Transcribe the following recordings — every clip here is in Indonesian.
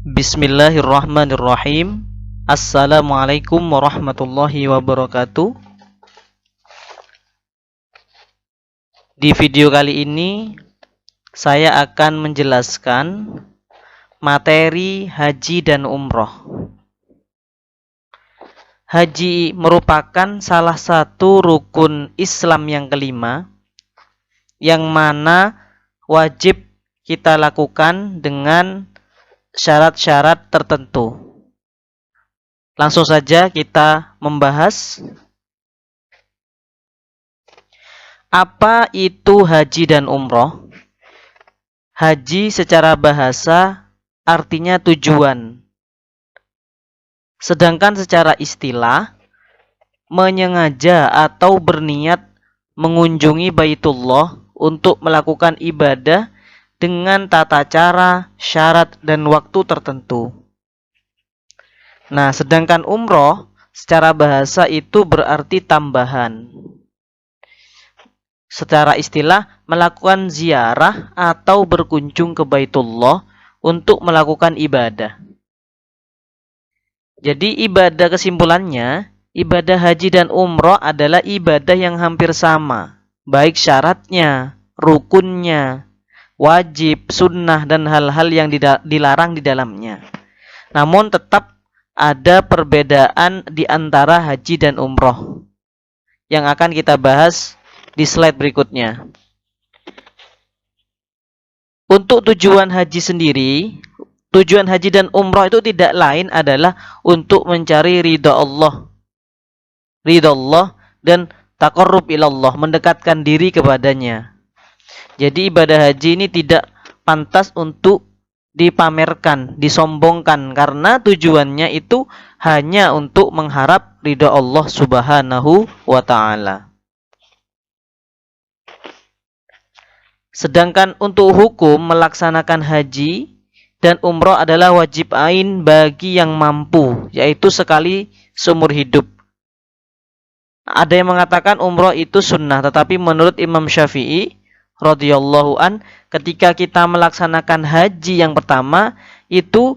Bismillahirrahmanirrahim. Assalamualaikum warahmatullahi wabarakatuh. Di video kali ini saya akan menjelaskan materi haji dan umroh. Haji merupakan salah satu rukun Islam yang kelima, yang mana wajib kita lakukan dengan syarat-syarat tertentu. Langsung saja kita membahas apa itu haji dan umroh. Haji secara bahasa artinya tujuan. Sedangkan secara istilah menyengaja atau berniat mengunjungi Baitullah untuk melakukan ibadah dengan tata cara, syarat, dan waktu tertentu. Nah, sedangkan umroh secara bahasa itu berarti tambahan. Secara istilah melakukan ziarah atau berkunjung ke Baitullah untuk melakukan ibadah. Jadi ibadah kesimpulannya, ibadah haji dan umroh adalah ibadah yang hampir sama, baik syaratnya, rukunnya, wajib, sunnah, dan hal-hal yang dilarang di dalamnya. Namun tetap ada perbedaan di antara haji dan umroh yang akan kita bahas di slide berikutnya. Untuk tujuan haji sendiri, tujuan haji dan umroh itu tidak lain adalah untuk mencari ridha Allah. Ridha Allah dan taqarrub ilallah, mendekatkan diri kepadanya. Jadi ibadah haji ini tidak pantas untuk dipamerkan, disombongkan, karena tujuannya itu hanya untuk mengharap ridha Allah Subhanahu wa ta'ala. Sedangkan untuk hukum melaksanakan haji dan umroh adalah wajib ain bagi yang mampu, yaitu sekali seumur hidup. Ada yang mengatakan umroh itu sunnah, tetapi menurut Imam Syafi'i radhiyallahu an, ketika kita melaksanakan haji yang pertama itu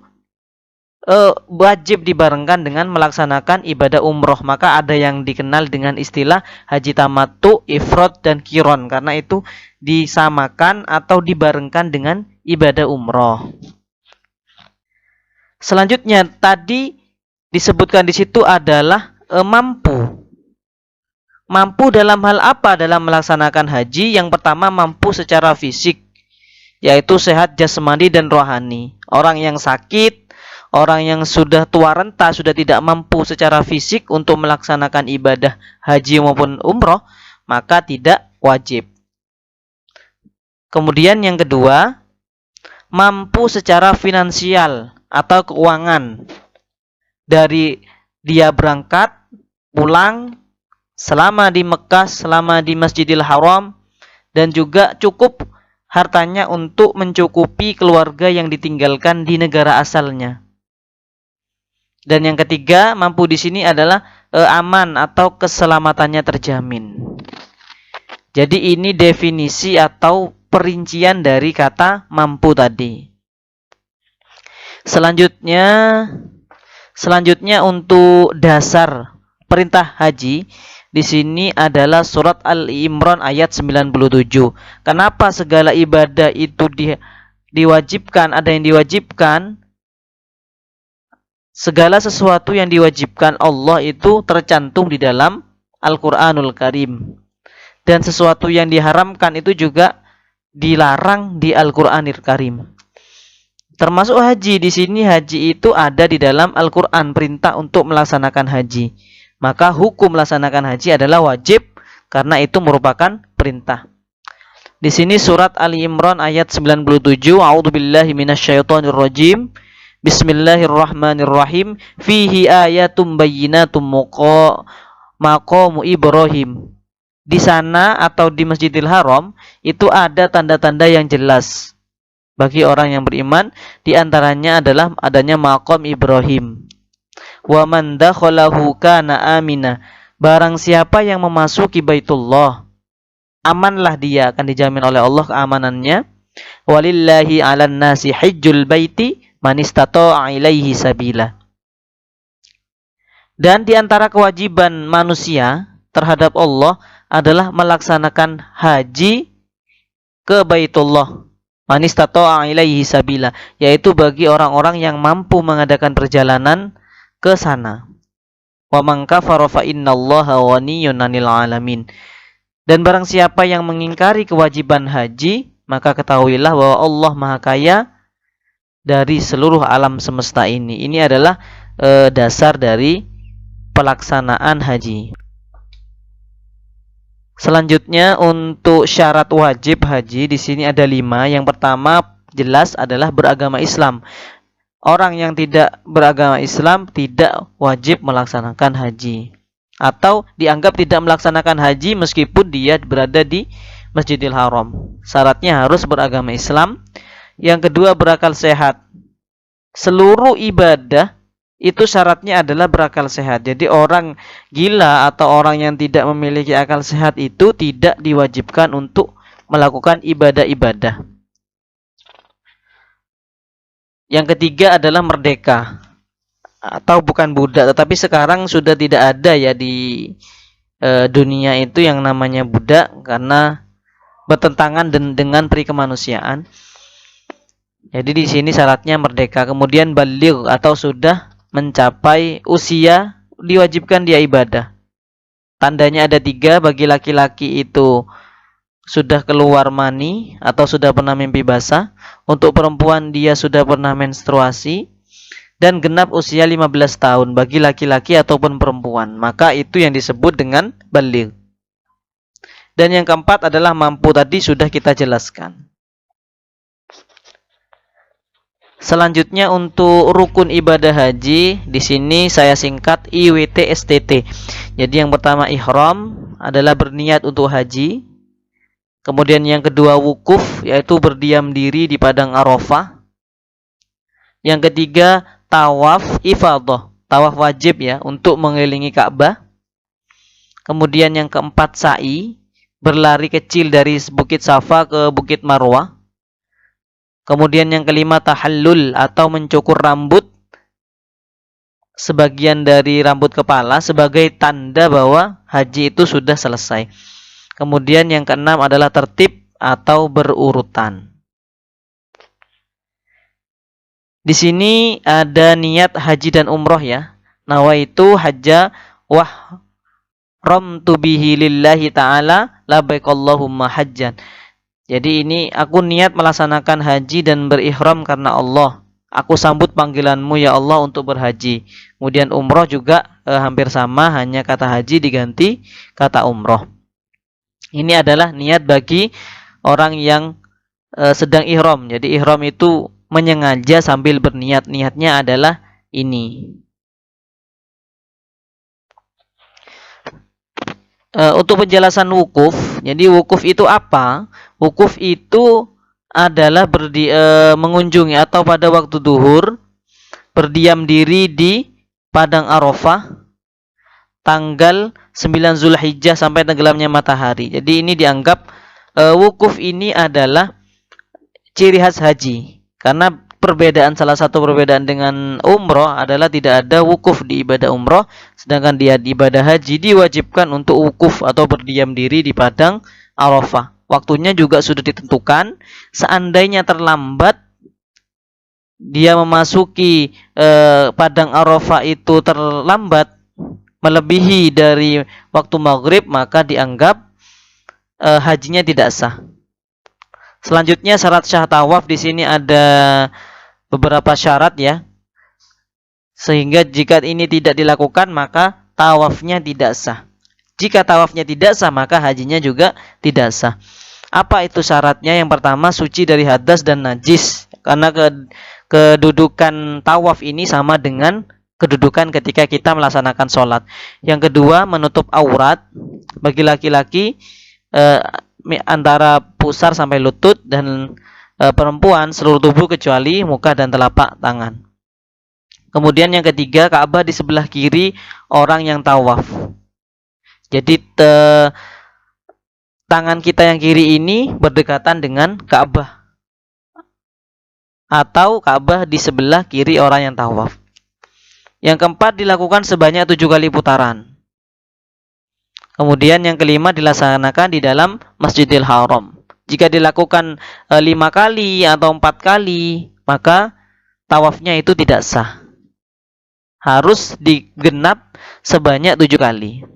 wajib dibarengkan dengan melaksanakan ibadah umroh. Maka ada yang dikenal dengan istilah haji tamattu, ifrad, dan qiron, karena itu disamakan atau dibarengkan dengan ibadah umroh. Selanjutnya tadi disebutkan di situ adalah mampu. Mampu dalam hal apa dalam melaksanakan haji? Yang pertama, mampu secara fisik, yaitu sehat jasmani dan rohani. Orang yang sakit, orang yang sudah tua renta, sudah tidak mampu secara fisik untuk melaksanakan ibadah haji maupun umroh, maka tidak wajib. Kemudian yang kedua, mampu secara finansial atau keuangan. Dari dia berangkat, pulang, selama di Mekah, selama di Masjidil Haram, dan juga cukup hartanya untuk mencukupi keluarga yang ditinggalkan di negara asalnya. Dan yang ketiga, mampu di sini adalah aman atau keselamatannya terjamin. Jadi ini definisi atau perincian dari kata mampu tadi. Selanjutnya untuk dasar perintah haji, di sini adalah surat Al-Imran ayat 97. Kenapa segala ibadah itu diwajibkan? Ada yang diwajibkan. Segala sesuatu yang diwajibkan Allah itu tercantum di dalam Al-Quranul Karim. Dan sesuatu yang diharamkan itu juga dilarang di Al-Quranul Karim. Termasuk haji. Di sini haji itu ada di dalam Al-Quran, perintah untuk melaksanakan haji. Maka hukum melaksanakan haji adalah wajib karena itu merupakan perintah. Di sini surat Ali Imran ayat 97, A'udzubillahi minasyaitonirrajim. Bismillahirrahmanirrahim. Fihi ayatum bayyinatum maqamu Ibrahim. Di sana atau di Masjidil Haram itu ada tanda-tanda yang jelas bagi orang yang beriman. Di antaranya adalah adanya maqam Ibrahim. Wa man dakhalahu kana amina. Barang siapa yang memasuki Baitullah, amanlah dia, akan dijamin oleh Allah keamanannya. Walillahi 'alan nasi hajjul baiti Man istata'a ilaihi sabila. Dan di antara kewajiban manusia terhadap Allah adalah melaksanakan haji ke Baitullah. Man istata'a ilaihi sabila, yaitu bagi orang-orang yang mampu mengadakan perjalanan ke sana. Wa man kafara fa innallaha ghaniyyun 'anil 'alamin. Dan barang siapa yang mengingkari kewajiban haji, maka ketahuilah bahwa Allah Maha Kaya dari seluruh alam semesta ini. Ini adalah dasar dari pelaksanaan haji. Selanjutnya untuk syarat wajib haji di sini ada 5. Yang pertama jelas adalah beragama Islam. Orang yang tidak beragama Islam tidak wajib melaksanakan haji, atau dianggap tidak melaksanakan haji meskipun dia berada di Masjidil Haram. Syaratnya harus beragama Islam. Yang kedua berakal sehat. Seluruh ibadah itu syaratnya adalah berakal sehat. Jadi orang gila atau orang yang tidak memiliki akal sehat itu tidak diwajibkan untuk melakukan ibadah-ibadah. Yang ketiga adalah merdeka. Atau bukan budak, tetapi sekarang sudah tidak ada ya di dunia itu yang namanya budak, karena bertentangan dengan peri kemanusiaan. Jadi di sini syaratnya merdeka. Kemudian baligh atau sudah mencapai usia diwajibkan dia ibadah. Tandanya ada 3. Bagi laki-laki itu sudah keluar mani atau sudah pernah mimpi basah. Untuk perempuan dia sudah pernah menstruasi. Dan genap usia 15 tahun bagi laki-laki ataupun perempuan. Maka itu yang disebut dengan baligh. Dan yang keempat adalah mampu, tadi sudah kita jelaskan. Selanjutnya untuk rukun ibadah haji, di sini saya singkat IWT-STT. Jadi yang pertama ihram adalah berniat untuk haji. Kemudian yang kedua wukuf, yaitu berdiam diri di padang Arafah. Yang ketiga tawaf ifadah, tawaf wajib ya untuk mengelilingi Ka'bah. Kemudian yang keempat sa'i, berlari kecil dari Bukit Safa ke Bukit Marwah. Kemudian yang kelima tahallul atau mencukur rambut sebagian dari rambut kepala sebagai tanda bahwa haji itu sudah selesai. Kemudian yang keenam adalah tertib atau berurutan. Di sini ada niat haji dan umroh ya. Nawaitu hajja wah ramtu bihi lillahi ta'ala labbaik Allahumma hajjan. Jadi ini aku niat melaksanakan haji dan berihram karena Allah. Aku sambut panggilanmu ya Allah untuk berhaji. Kemudian umroh juga hampir sama, hanya kata haji diganti kata umroh. Ini adalah niat bagi orang yang sedang ihram. Jadi ihram itu menyengaja sambil berniat. Niatnya adalah ini. Untuk penjelasan wukuf, jadi wukuf itu apa? Wukuf itu adalah mengunjungi atau pada waktu duhur berdiam diri di padang Arafah tanggal 9 Zulhijjah sampai tenggelamnya matahari. Jadi ini dianggap wukuf ini adalah ciri khas haji. Karena salah satu perbedaan dengan umroh adalah tidak ada wukuf di ibadah umroh, sedangkan di ibadah haji diwajibkan untuk wukuf atau berdiam diri di padang Arafah. Waktunya juga sudah ditentukan. Seandainya terlambat dia memasuki padang Arafah itu terlambat melebihi dari waktu maghrib, maka dianggap hajinya tidak sah. Selanjutnya syarat sah tawaf, di sini ada beberapa syarat ya. Sehingga jika ini tidak dilakukan maka tawafnya tidak sah. Jika tawafnya tidak sah maka hajinya juga tidak sah. Apa itu syaratnya? Yang pertama suci dari hadas dan najis. Karena kedudukan tawaf ini sama dengan kedudukan ketika kita melaksanakan sholat. Yang kedua menutup aurat bagi laki-laki antara pusar sampai lutut, dan perempuan seluruh tubuh kecuali muka dan telapak tangan. Kemudian yang ketiga, Ka'bah di sebelah kiri orang yang tawaf. Jadi tangan kita yang kiri ini berdekatan dengan Ka'bah. atau Ka'bah di sebelah kiri orang yang tawaf. Yang keempat, dilakukan sebanyak 7 kali putaran. Kemudian yang kelima, dilaksanakan di dalam Masjidil Haram. Jika dilakukan 5 kali atau 4 kali, maka tawafnya itu tidak sah. Harus digenap sebanyak 7 kali.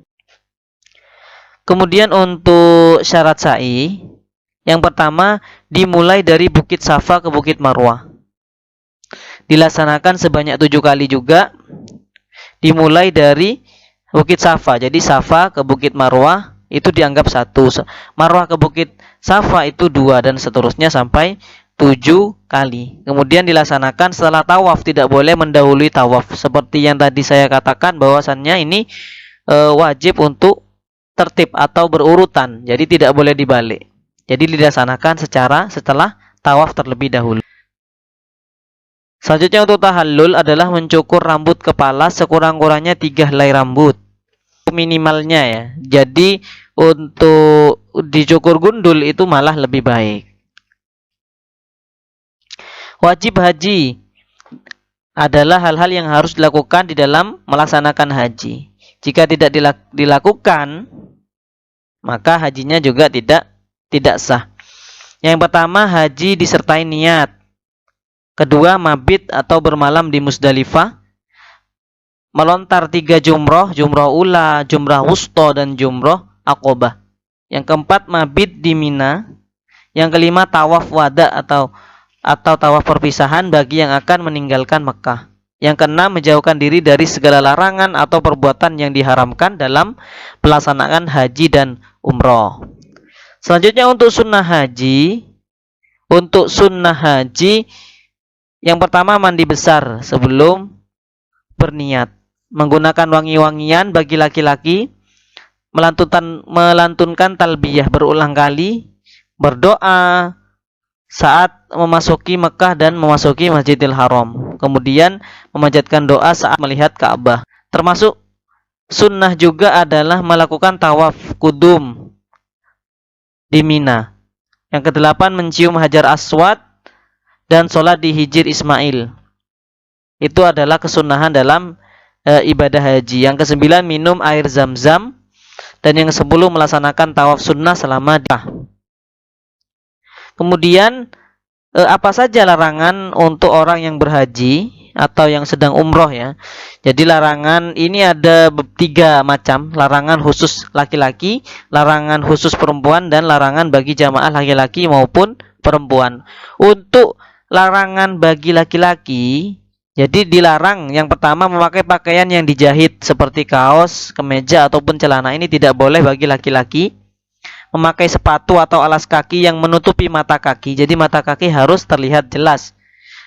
Kemudian untuk syarat sa'i, yang pertama dimulai dari Bukit Safa ke Bukit Marwah. Dilaksanakan sebanyak 7 kali juga. Dimulai dari Bukit Safa. Jadi Safa ke Bukit Marwah itu dianggap 1. Marwah ke Bukit Safa itu 2 dan seterusnya sampai 7 kali. Kemudian dilaksanakan setelah tawaf, tidak boleh mendahului tawaf. Seperti yang tadi saya katakan bahwasannya ini wajib untuk tertib atau berurutan. Jadi tidak boleh dibalik. Jadi dilaksanakan setelah tawaf terlebih dahulu. Selanjutnya untuk tahallul adalah mencukur rambut kepala sekurang-kurangnya 3 helai rambut. Minimalnya ya. Jadi untuk dicukur gundul itu malah lebih baik. Wajib haji adalah hal-hal yang harus dilakukan di dalam melaksanakan haji. Jika tidak dilakukan, maka hajinya juga tidak sah. Yang pertama, haji disertai niat. Kedua, mabit atau bermalam di Musdalifah. Melontar 3 jumroh, jumroh ula, jumroh wusto, dan jumroh aqobah. Yang keempat, mabit di Mina. Yang kelima, tawaf wada atau tawaf perpisahan bagi yang akan meninggalkan Mekah. Yang keenam, menjauhkan diri dari segala larangan atau perbuatan yang diharamkan dalam pelaksanaan haji dan umroh. Selanjutnya untuk sunnah haji. Untuk sunnah haji, yang pertama mandi besar sebelum berniat. Menggunakan wangi-wangian bagi laki-laki. Melantunkan talbiyah berulang kali. Berdoa saat memasuki Mekah dan memasuki Masjidil Haram. Kemudian memanjatkan doa saat melihat Ka'bah. Termasuk sunnah juga adalah melakukan tawaf kudum di Mina. Yang kedelapan, mencium Hajar Aswad dan sholat di Hijir Ismail. Itu adalah kesunahan dalam ibadah haji. Yang kesembilan, minum air zam-zam. Dan yang ke-10, melaksanakan tawaf sunnah selama di Mekah. Kemudian apa saja larangan untuk orang yang berhaji atau yang sedang umroh ya. Jadi larangan ini ada 3 macam. Larangan khusus laki-laki, larangan khusus perempuan, dan larangan bagi jamaah laki-laki maupun perempuan. Untuk larangan bagi laki-laki, jadi dilarang yang pertama memakai pakaian yang dijahit seperti kaos, kemeja ataupun celana. Ini tidak boleh bagi laki-laki. Memakai sepatu atau alas kaki yang menutupi mata kaki. Jadi mata kaki harus terlihat jelas.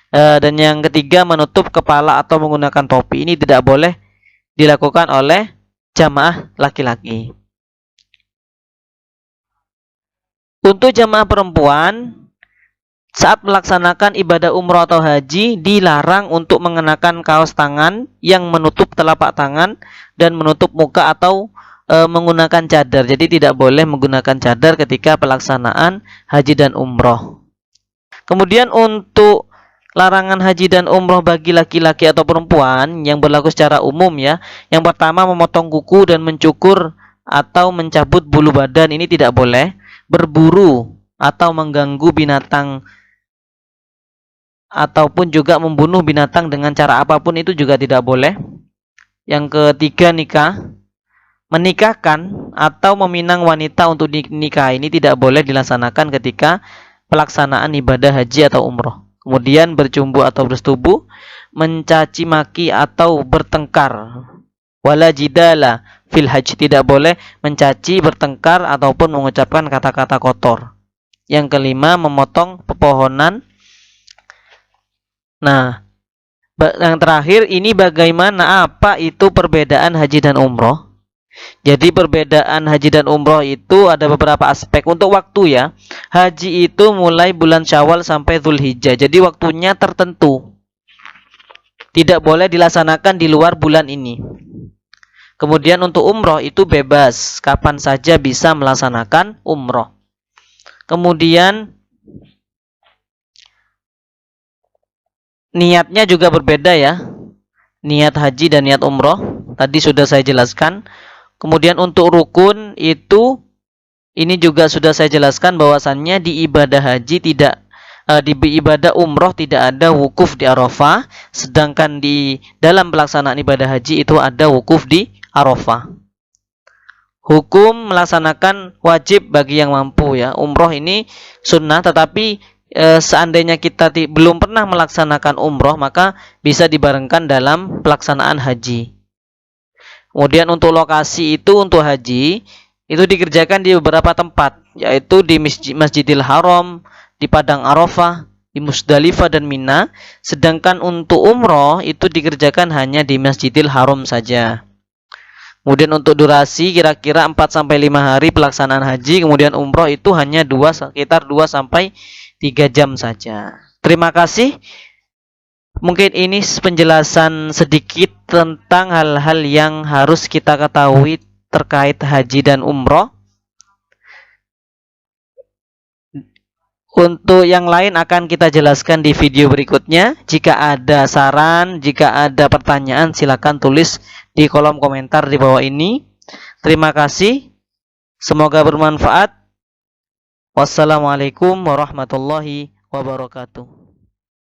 Dan yang ketiga, menutup kepala atau menggunakan topi. Ini tidak boleh dilakukan oleh jamaah laki-laki. Untuk jamaah perempuan, saat melaksanakan ibadah umroh atau haji, dilarang untuk mengenakan kaos tangan yang menutup telapak tangan dan menutup muka atau menggunakan cadar. Jadi tidak boleh menggunakan cadar ketika pelaksanaan haji dan umroh. Kemudian untuk larangan haji dan umroh bagi laki-laki atau perempuan yang berlaku secara umum ya. Yang pertama, memotong kuku dan mencukur atau mencabut bulu badan. Ini tidak boleh. Berburu atau mengganggu binatang ataupun juga membunuh binatang dengan cara apapun itu juga tidak boleh. Yang ketiga, nikah. Menikahkan atau meminang wanita untuk nikah ini tidak boleh dilaksanakan ketika pelaksanaan ibadah haji atau umroh. Kemudian bercumbu atau bersetubuh, mencaci maki atau bertengkar. Wala jidala fil haji, tidak boleh mencaci, bertengkar ataupun mengucapkan kata-kata kotor. Yang kelima, memotong pepohonan. Nah, yang terakhir ini bagaimana, apa itu perbedaan haji dan umroh? Jadi perbedaan haji dan umroh itu ada beberapa aspek. Untuk waktu ya, haji itu mulai bulan Syawal sampai Dzulhijjah. Jadi waktunya tertentu. Tidak boleh dilaksanakan di luar bulan ini. Kemudian untuk umroh itu bebas, kapan saja bisa melaksanakan umroh. Kemudian niatnya juga berbeda ya. Niat haji dan niat umroh tadi sudah saya jelaskan. Kemudian untuk rukun itu ini juga sudah saya jelaskan bahwasannya di ibadah haji tidak di ibadah umroh tidak ada wukuf di Arafah, sedangkan di dalam pelaksanaan ibadah haji itu ada wukuf di Arafah. Hukum melaksanakan wajib bagi yang mampu ya. Umroh ini sunnah, tetapi seandainya kita belum pernah melaksanakan umroh, maka bisa dibarengkan dalam pelaksanaan haji. Kemudian untuk lokasi itu untuk haji itu dikerjakan di beberapa tempat, yaitu di Masjidil Haram, di Padang Arafah, di Musdalifah dan Mina. Sedangkan untuk umroh itu dikerjakan hanya di Masjidil Haram saja. Kemudian untuk durasi kira-kira 4-5 hari pelaksanaan haji, kemudian umroh itu hanya sekitar 2-3 jam saja. Terima kasih. Mungkin ini penjelasan sedikit tentang hal-hal yang harus kita ketahui terkait haji dan umroh. Untuk yang lain akan kita jelaskan di video berikutnya. Jika ada saran, jika ada pertanyaan, silakan tulis di kolom komentar di bawah ini. Terima kasih. Semoga bermanfaat. Wassalamualaikum warahmatullahi wabarakatuh.